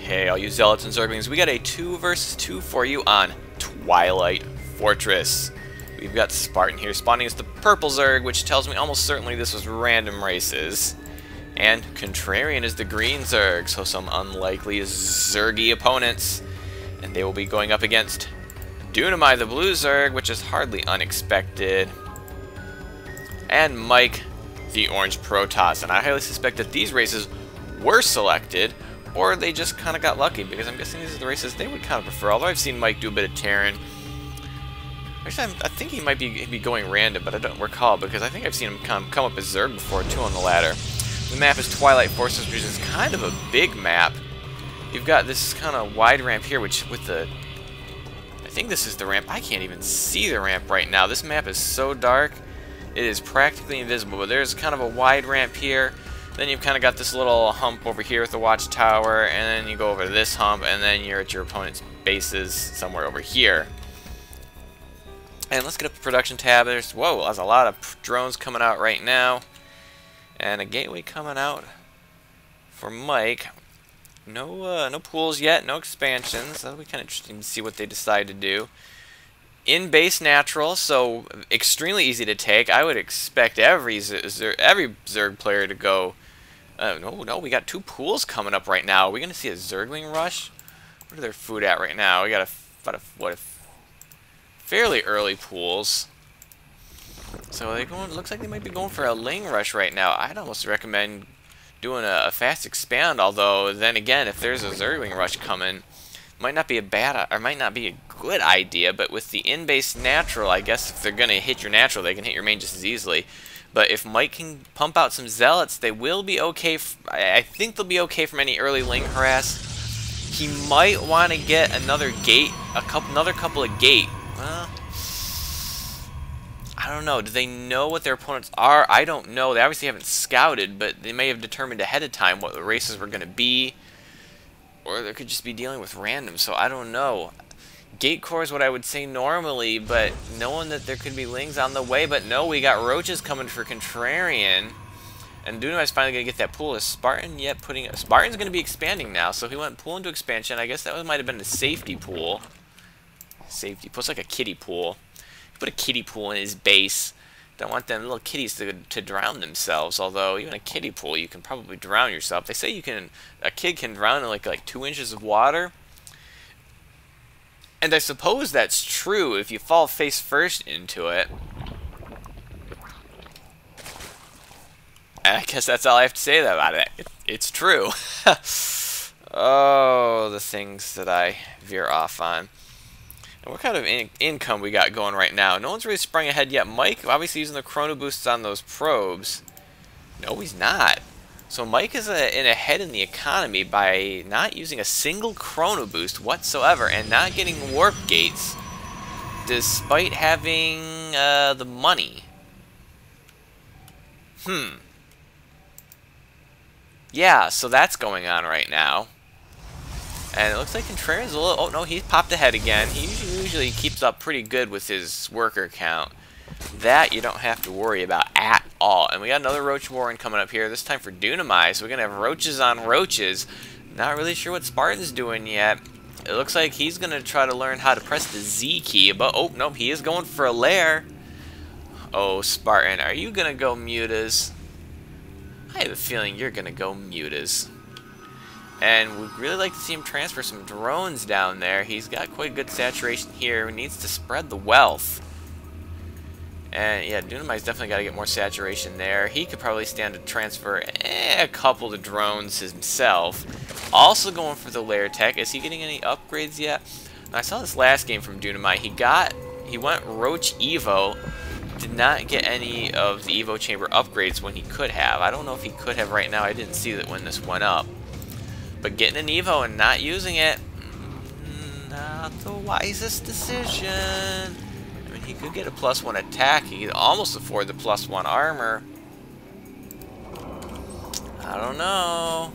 Hey, all you zealots and zerglings, we got a 2 versus 2 for you on Twilight Fortress. We've got Spartan here spawning as the purple zerg, which tells me almost certainly this was random races. And Contrarian is the green zerg, so some unlikely zergy opponents. And they will be going up against Dunamai, the blue zerg, which is hardly unexpected. And Mike, the orange Protoss. And I highly suspect that these races were selected, or they just kind of got lucky, because I'm guessing these are the races they would kind of prefer. Although I've seen Mike do a bit of Terran. Actually, I think he might be going random, but I don't recall, because I think I've seen him come up as Zerg before, too, on the ladder. The map is Twilight Fortress, which is kind of a big map. You've got this kind of wide ramp here, which with the... I think this is the ramp. I can't even see the ramp right now. This map is so dark, it is practically invisible, but there's kind of a wide ramp here. Then you've kind of got this little hump over here with the watchtower, and then you go over to this hump, and then you're at your opponent's bases somewhere over here. And let's get up the production tab. There's a lot of drones coming out right now, and a gateway coming out for Mike. No pools yet, no expansions. That'll be kind of interesting to see what they decide to do. In-base natural, so extremely easy to take. I would expect every Zerg player to go. No, we got 2 pools coming up right now. Are we going to see a Zergling rush? What are their food at right now? We got a fairly early pools. So they going. Looks like they might be going for a Ling rush right now. I'd almost recommend doing a fast expand. Although then again, if there's a Zergling rush coming, might not be a bad or might not be a good idea. But with the in-base natural, I guess if they're going to hit your natural, they can hit your main just as easily. But if Mike can pump out some zealots, they will be okay. I think they'll be okay from any early Ling harass. He might want to get another gate, another couple of gate. Well, I don't know. Do they know what their opponents are? I don't know. They obviously haven't scouted, but they may have determined ahead of time what the races were going to be. Or they could just be dealing with random, so I don't know. Gate core is what I would say normally, but knowing that there could be Lings on the way, but no, we got roaches coming for Contrarian. And Dunamai's finally going to get that pool. Is Spartan yet putting... Spartan's going to be expanding now, so if he went pool into expansion, I guess that might have been the safety pool. Safety pool. It's like a kiddie pool. You put a kiddie pool in his base. Don't want them little kitties to drown themselves. Although even a kiddie pool, you can probably drown yourself. They say you can. A kid can drown in like 2 inches of water. And I suppose that's true if you fall face first into it. I guess that's all I have to say about it. It's true. Oh, the things that I veer off on. And what kind of income we got going right now? No one's really sprung ahead yet. Mike, obviously using the chrono boosts on those probes. No, he's not. So Mike is ahead in the economy by not using a single chrono boost whatsoever and not getting warp gates, despite having the money. Yeah, so that's going on right now. And it looks like Contrarian's a little... Oh, no, he's popped ahead again. He usually keeps up pretty good with his worker count. That you don't have to worry about at all. And we got another Roach Warren coming up here, this time for Dunamai. So we're going to have roaches on roaches. Not really sure what Spartan's doing yet. It looks like he's going to try to learn how to press the Z key. But, oh, nope, he is going for a lair. Oh, Spartan, are you going to go mutas? I have a feeling you're going to go mutas. And we'd really like to see him transfer some drones down there. He's got quite good saturation here. He needs to spread the wealth. And yeah, Dunamai's definitely got to get more saturation there. He could probably stand to transfer a couple of drones himself. Also going for the lair tech. Is he getting any upgrades yet? Now, I saw this last game from Dunamai. He went Roach Evo. Did not get any of the Evo chamber upgrades when he could have. I don't know if he could have right now. I didn't see that when this went up. But getting an Evo and not using it, not the wisest decision. I mean, he could get a +1 attack. He could almost afford the +1 armor. I don't know.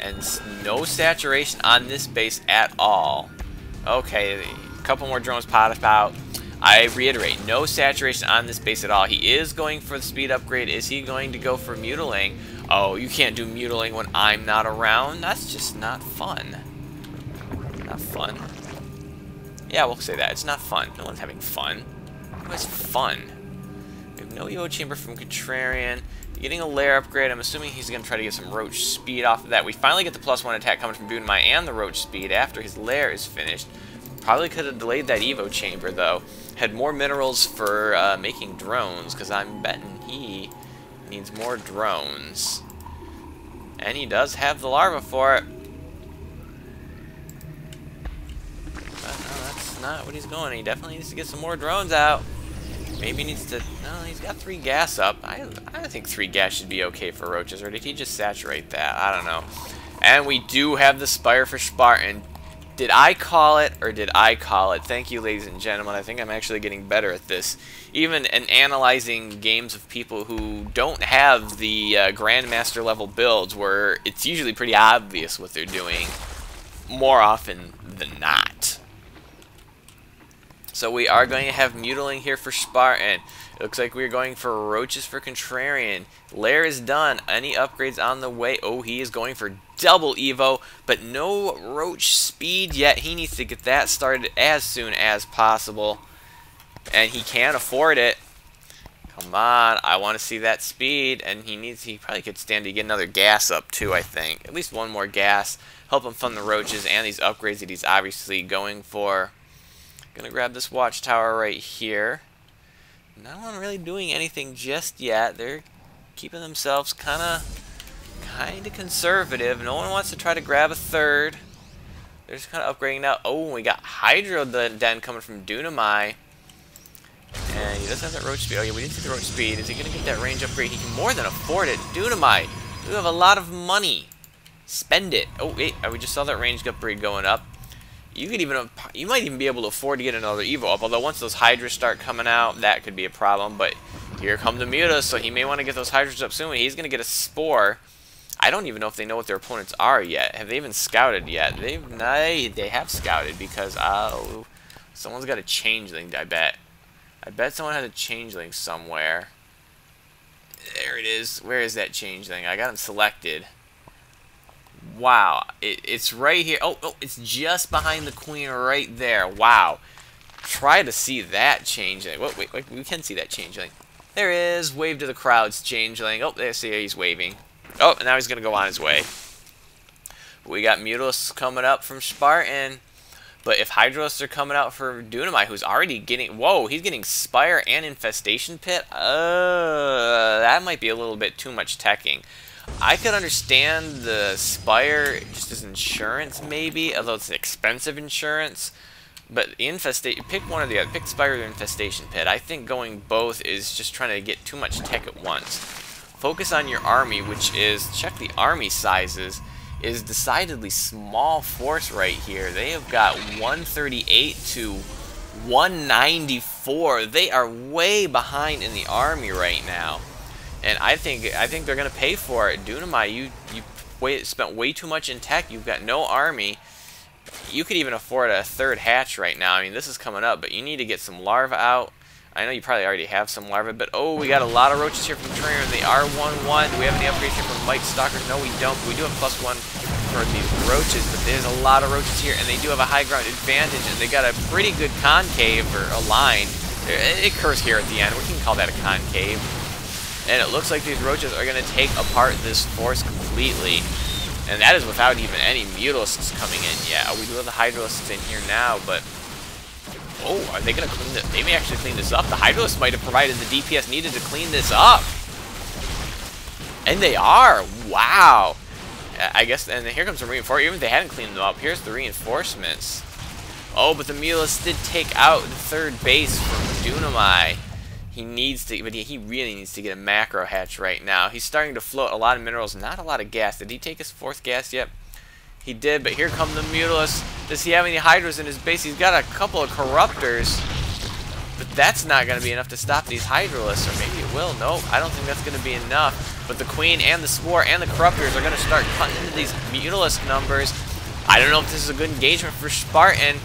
And no saturation on this base at all. Okay, a couple more drones pop out. I reiterate, no saturation on this base at all. He is going for the speed upgrade. Is he going to go for mutilating? Oh, you can't do mutiling when I'm not around? That's just not fun. Not fun. Yeah, we'll say that. It's not fun. No one's having fun. Who has fun? We have no Evo Chamber from Contrarian. Getting a lair upgrade. I'm assuming he's going to try to get some Roach speed off of that. We finally get the +1 attack coming from Dunamai and the Roach speed after his lair is finished. Probably could have delayed that Evo Chamber, though. Had more minerals for making drones, because I'm betting he needs more drones. And he does have the larva for it. But no, that's not what he's going. He definitely needs to get some more drones out. Maybe he needs to... No, he's got 3 gas up. I think 3 gas should be okay for roaches, or did he just saturate that? I don't know. And we do have the Spire for Spartan. Did I call it, or did I call it? Thank you, ladies and gentlemen. I think I'm actually getting better at this. Even in analyzing games of people who don't have the Grandmaster level builds, where it's usually pretty obvious what they're doing, more often than not. So we are going to have mutiling here for Spartan. It looks like we're going for roaches for Contrarian. Lair is done. Any upgrades on the way? Oh, he is going for double Evo, but no roach speed yet. He needs to get that started as soon as possible. And he can't afford it. Come on, I want to see that speed. And he probably could stand to get another gas up too, I think. At least one more gas. Help him fund the roaches and these upgrades that he's obviously going for. Gonna grab this watchtower right here. No one really doing anything just yet. They're keeping themselves kind of conservative. No one wants to try to grab a third. They're just kind of upgrading now. Oh, we got Hydro Den coming from Dunamai. And he doesn't have that roach speed. Oh yeah, we didn't see the roach speed. Is he gonna get that range upgrade? He can more than afford it. Dunamai, you have a lot of money. Spend it. Oh wait, we just saw that range upgrade going up. You might even be able to afford to get another Evo up, although once those Hydras start coming out, that could be a problem. But here come the Mutas, so he may want to get those Hydras up soon. He's going to get a Spore. I don't even know if they know what their opponents are yet. Have they even scouted yet? They have scouted, because someone's got a Changeling, I bet. I bet someone has a Changeling somewhere. There it is. Where is that Changeling? I got him selected. Wow, it's right here. Oh, it's just behind the queen right there. Wow. Try to see that changeling. Wait, we can see that changeling. There is. Wave to the crowds, changeling. Oh, there, see, he's waving. Oh, and now he's going to go on his way. We got Mutalisks coming up from Spartan. But if Hydros are coming out for Dunamai, who's already getting... Whoa, he's getting Spire and Infestation Pit? That might be a little bit too much teching. I could understand the Spire just as insurance, maybe, although it's expensive insurance. But the pick one or the other. Pick Spire or Infestation Pit. I think going both is just trying to get too much tech at once. Focus on your army, which is, check the army sizes, is decidedly small force right here. They have got 138 to 194. They are way behind in the army right now. And I think they're gonna pay for it. Dunamai, you spent way too much in tech. You've got no army. You could even afford a third hatch right now. I mean, this is coming up, but you need to get some larvae out. I know you probably already have some larvae, but oh, we got a lot of roaches here from Contrarian. They are 1-1. Do we have any upgrades here from Mike Stalker? No, we don't. We do have +1 for these roaches, but there's a lot of roaches here, and they do have a high ground advantage, and they got a pretty good concave or a line. It curves here at the end. We can call that a concave. And it looks like these roaches are going to take apart this force completely. And that is without even any Mutalisks coming in yet. We do have the Hydrolisks in here now, but... Oh, are they going to clean this? They may actually clean this up. The Hydrolisks might have provided the DPS needed to clean this up. And they are. Wow. I guess, and here comes the reinforcement. Even if they hadn't cleaned them up, here's the reinforcements. Oh, but the Mutalisks did take out the third base from Dunamai. He needs to, but he really needs to get a macro hatch right now. He's starting to float a lot of minerals, not a lot of gas. Did he take his 4th gas yet? He did, but here come the Mutalisks. Does he have any Hydras in his base? He's got a couple of Corruptors, but that's not going to be enough to stop these Hydralisks, or maybe it will. Nope, I don't think that's going to be enough. But the Queen and the Spore and the Corruptors are going to start cutting into these Mutalisk numbers. I don't know if this is a good engagement for Spartan.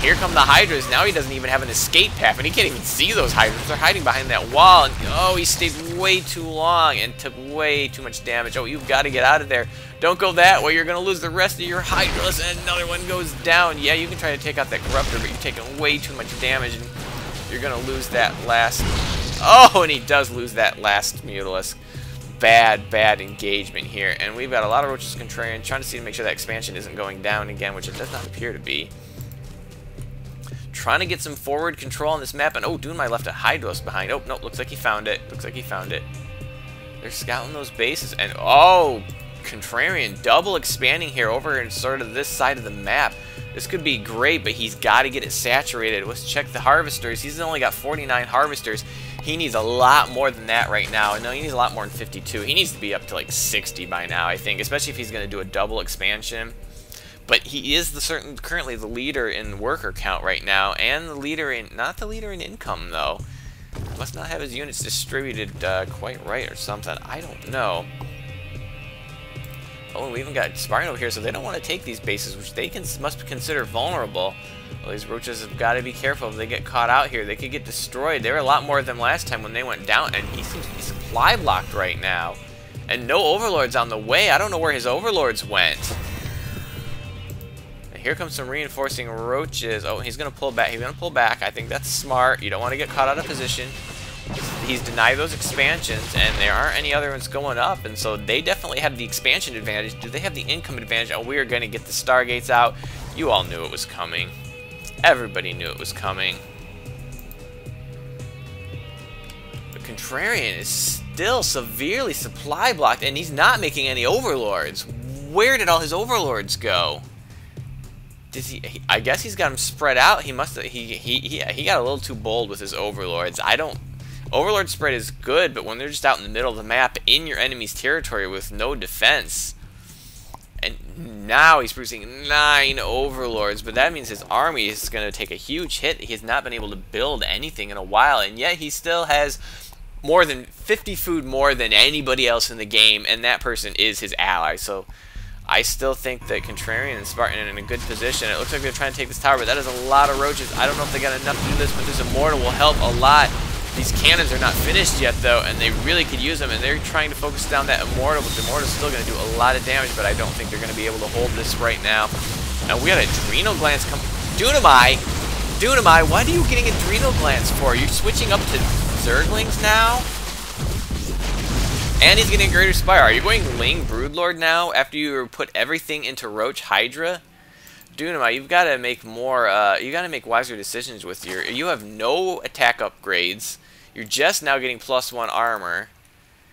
Here come the Hydras. Now he doesn't even have an escape path, and he can't even see those Hydras. They're hiding behind that wall, and oh, he stayed way too long and took way too much damage. Oh, you've got to get out of there. Don't go that way. You're going to lose the rest of your Hydras, and another one goes down. Yeah, you can try to take out that Corruptor, but you're taking way too much damage, and you're going to lose that last... Oh, and he does lose that last Mutalisk. Bad engagement here, and we've got a lot of roaches Contrarian trying to see to make sure that expansion isn't going down again, which it does not appear to be. Trying to get some forward control on this map, and oh, Dunamai left a Hydros behind. Oh, no, looks like he found it. Looks like he found it. They're scouting those bases, and oh, Contrarian double expanding here over in sort of this side of the map. This could be great, but he's got to get it saturated. Let's check the Harvesters. He's only got 49 Harvesters. He needs a lot more than that right now. No, he needs a lot more than 52. He needs to be up to like 60 by now, I think, especially if he's going to do a double expansion. But he is currently the leader in worker count right now, and the leader in not the leader in income though. Must not have his units distributed quite right or something. I don't know. Oh, we even got Spartan over here, so they don't want to take these bases, which they must consider vulnerable. Well, these roaches have got to be careful if they get caught out here. They could get destroyed. They were a lot more than last time when they went down, and he seems to be supply blocked right now. And no overlords on the way. I don't know where his overlords went. And here comes some reinforcing roaches. Oh, he's going to pull back. He's going to pull back. I think that's smart. You don't want to get caught out of position. He's denied those expansions, and there aren't any other ones going up, and so they definitely have the expansion advantage. Do they have the income advantage? Oh, we are going to get the Stargates out. You all knew it was coming. Everybody knew it was coming. But Contrarian is still severely supply blocked, and he's not making any overlords. Where did all his overlords go? Does he? I guess he's got them spread out. He must. He got a little too bold with his overlords. I don't. Overlord spread is good, but when they're just out in the middle of the map in your enemy's territory with no defense. And now he's producing 9 overlords, but that means his army is going to take a huge hit. He has not been able to build anything in a while, and yet he still has more than 50 food more than anybody else in the game, and that person is his ally. So I still think that Contrarian and Spartan are in a good position. It looks like they're trying to take this tower, but that is a lot of roaches. I don't know if they got enough to do this, but this Immortal will help a lot. These cannons are not finished yet, though, and they really could use them, and they're trying to focus down that Immortal, but the Immortal's still going to do a lot of damage, but I don't think they're going to be able to hold this right now. And we got Adrenal Glands come... Dunamai! Dunamai, what are you getting Adrenal Glands for? You're switching up to Zerglings now? And he's getting Greater Spire. Are you going Ling Broodlord now after you put everything into Roach Hydra? Dunamai, you've got to make more, you got to make wiser decisions with you have no attack upgrades. You're just now getting +1 armor.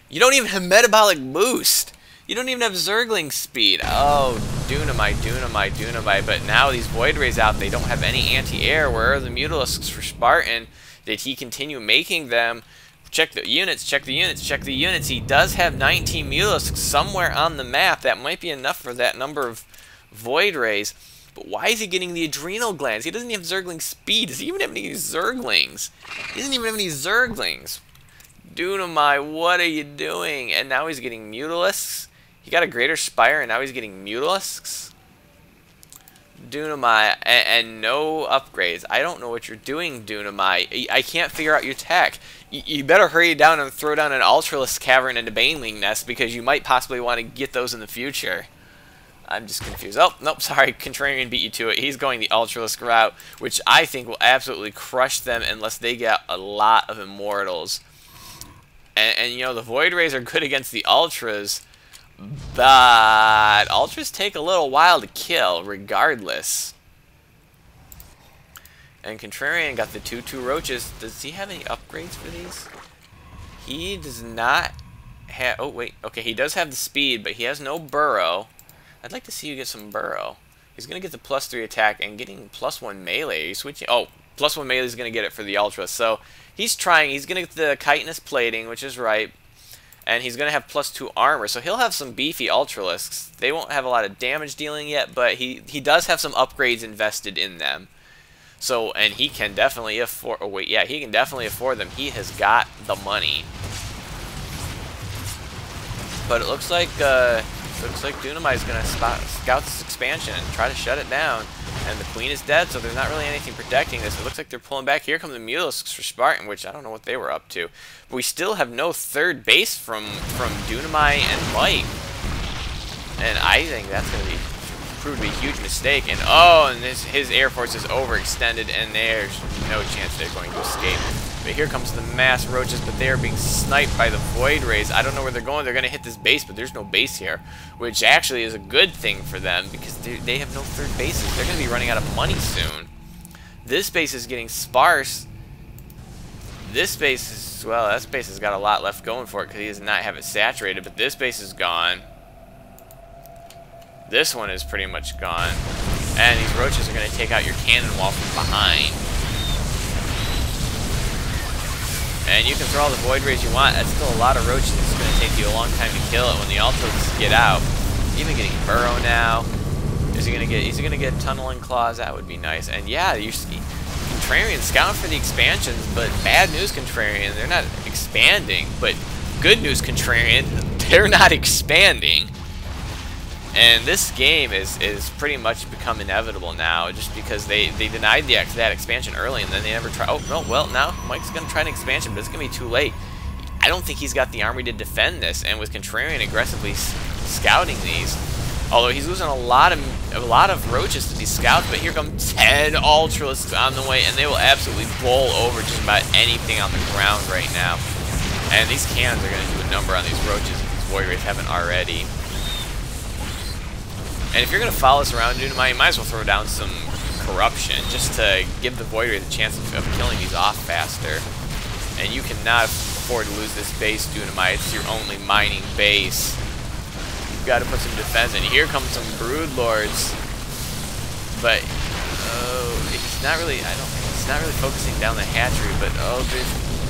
You don't even have metabolic boost. You don't even have Zergling speed. Oh, Dunamai. But now these Void Rays out, they don't have any anti-air. Where are the Mutalisks for Spartan? Did he continue making them? Check the units, check the units, check the units. He does have 19 Mutalisks somewhere on the map. That might be enough for that number of Void Rays. But why is he getting the Adrenal Glands? He doesn't even have Zergling speed. Does he even have any Zerglings? He doesn't even have any Zerglings. Dunamai, what are you doing? And now he's getting Mutalisks. He got a Greater Spire, and now he's getting Mutalisks. Dunamai, and no upgrades. I don't know what you're doing, Dunamai. I can't figure out your tech. You better hurry down and throw down an Ultralisk Cavern and a Baneling Nest, because you might possibly want to get those in the future. I'm just confused. Oh, nope, sorry. Contrarian beat you to it. He's going the Ultralisk route, which I think will absolutely crush them unless they get a lot of Immortals. And you know, the Void Rays are good against the Ultras, but Ultras take a little while to kill, regardless. And Contrarian got the 2/2 Roaches. Does he have any upgrades for these? He does not have... Oh, wait. Okay, he does have the speed, but he has no Burrow. I'd like to see you get some Burrow. He's going to get the +3 attack and getting +1 melee. Are you switching? Oh, +1 melee is going to get it for the Ultra. So he's trying. He's going to get the chitinous plating, which is right. And he's going to have +2 armor. So he'll have some beefy Ultralisks. They won't have a lot of damage dealing yet, but he does have some upgrades invested in them. So, and he can definitely afford... Oh, wait, yeah, he can definitely afford them. He has got the money. But it looks like... So it looks like Dunamai is going to scout this expansion and try to shut it down. And the queen is dead, so there's not really anything protecting this. It looks like they're pulling back. Here come the Mutalisks for Spartan, which I don't know what they were up to. But we still have no third base from Dunamai and Mike. And I think that's going to be proved to be a huge mistake. And oh, and his air force is overextended, and there's no chance they're going to escape. But here comes the mass roaches, but they are being sniped by the void rays. I don't know where they're going. They're going to hit this base, but there's no base here, which actually is a good thing for them because they have no third bases. They're going to be running out of money soon. This base is getting sparse. This base is, well, that base has got a lot left going for it because he does not have it saturated, but this base is gone. This one is pretty much gone. And these roaches are going to take out your cannon wall from behind. And you can throw all the void rays you want. That's still a lot of roaches. It's going to take you a long time to kill it when the ultras get out. Even getting burrow now. Is he going to get tunneling claws? That would be nice. And yeah, you see Contrarian scouting for the expansions, but bad news Contrarian, they're not expanding. But good news Contrarian, they're not expanding. And this game is pretty much become inevitable now, just because they denied that expansion early, and then they never try. Oh no, well now Mike's gonna try an expansion, but it's gonna be too late. I don't think he's got the army to defend this, and with Contrarian aggressively scouting these, although he's losing a lot of roaches to these scouts, but here come 10 Ultralisks on the way, and they will absolutely bowl over just about anything on the ground right now. And these cannons are gonna do a number on these roaches if these void rays haven't already. And if you're going to follow us around, Dunamai, you might as well throw down some corruption just to give the void rays a chance of killing these off faster. And you cannot afford to lose this base, Dunamai. It's your only mining base. You've got to put some defense in. Here come some brood lords, but he's not really. He's not really focusing down the hatchery. But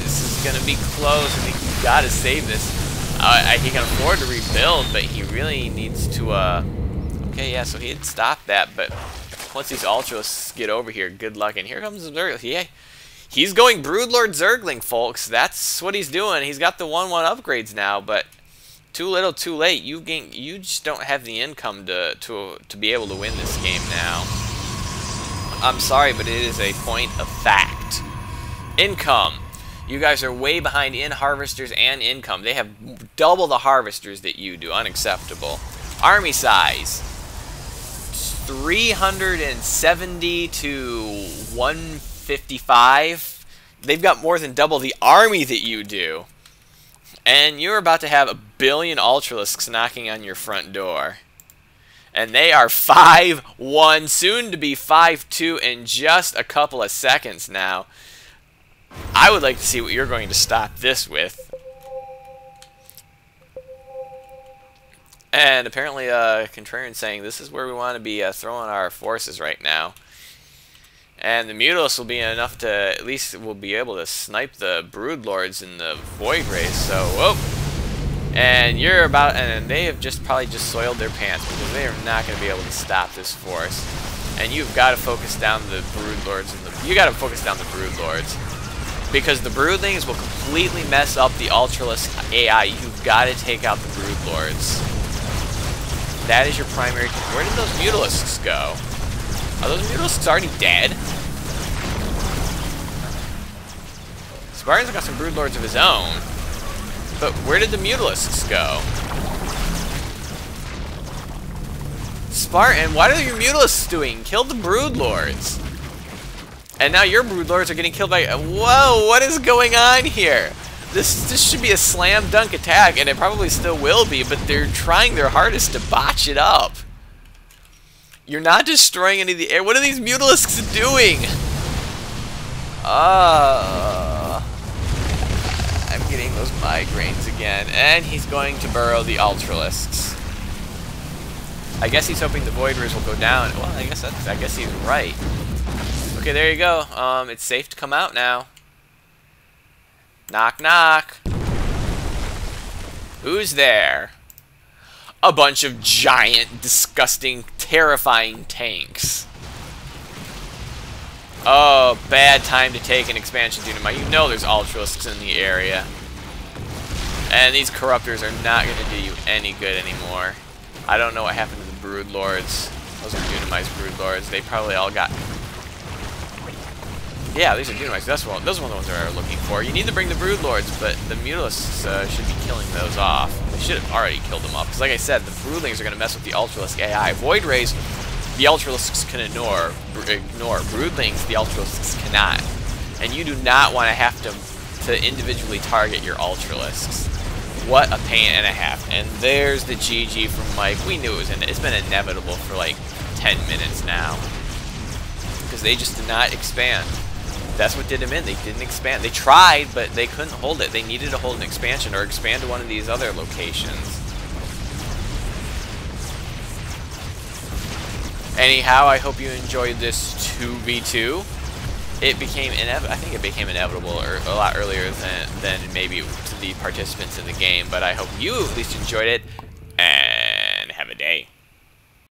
this is going to be close. I think you've got to save this. He can afford to rebuild, but he really needs to. Okay, yeah, so he had stopped that, but once these Ultralisks get over here, good luck. And here comes the Zergling. Yeah, he's going Broodlord Zergling, folks. That's what he's doing. He's got the 1/1 upgrades now, but too little, too late. You just don't have the income to be able to win this game now. I'm sorry, but it is a point of fact. Income. You guys are way behind in harvesters and income. They have double the harvesters that you do. Unacceptable. Army size. 370 to 155. They've got more than double the army that you do. And you're about to have 1 billion Ultralisks knocking on your front door. And they are 5-1, soon to be 5-2 in just a couple of seconds now. I would like to see what you're going to stop this with. And apparently, Contrarian saying this is where we want to be throwing our forces right now. And the Mutalisks will be enough to, at least we'll be able to snipe the Broodlords and the Void Rays. So, whoop! And you're about, and they have probably just soiled their pants because they are not going to be able to stop this force. And you've got to focus down the Broodlords and you got to focus down the Broodlords. Because the Broodlings will completely mess up the Ultralisk AI. You've got to take out the Broodlords. That is your primary. Where did those Mutalisks go? Are those Mutalisks already dead? Spartan's got some Broodlords of his own. But where did the Mutalisks go? Spartan, what are your Mutalisks doing? Kill the Broodlords. And now your Broodlords are getting killed by... Whoa, what is going on here? This should be a slam dunk attack, and it probably still will be, but they're trying their hardest to botch it up. You're not destroying any of the air. What are these Mutalisks doing? I'm getting those migraines again. And he's going to burrow the Ultralisks. I guess he's hoping the Void Rays will go down. Well, I guess he's right. Okay, there you go. It's safe to come out now. Knock, knock. Who's there? A bunch of giant, disgusting, terrifying tanks. Oh, bad time to take an expansion, Dunamai. You know there's Ultralisks in the area. And these Corruptors are not going to do you any good anymore. I don't know what happened to the Brood Lords. Those are Dunamai's Brood Lords. They probably all got... Yeah, these are Dunamai's. Those are one of the ones we were looking for. You need to bring the Brood Lords, but the Mutalisks should be killing those off. They should have already killed them off. Because like I said, the Broodlings are going to mess with the Ultralisk AI. Void Rays, the Ultralisks can ignore. Broodlings, the Ultralisks cannot. And you do not want to have to individually target your Ultralisks. What a pain and a half. And there's the GG from Mike. We knew it's been inevitable for like 10 minutes now. Because they just did not expand. That's what did them in. They didn't expand. They tried, but they couldn't hold it. They needed to hold an expansion or expand to one of these other locations. Anyhow, I hope you enjoyed this 2v2. It became I think it became inevitable a lot earlier than maybe to the participants in the game, but I hope you at least enjoyed it, and have a day.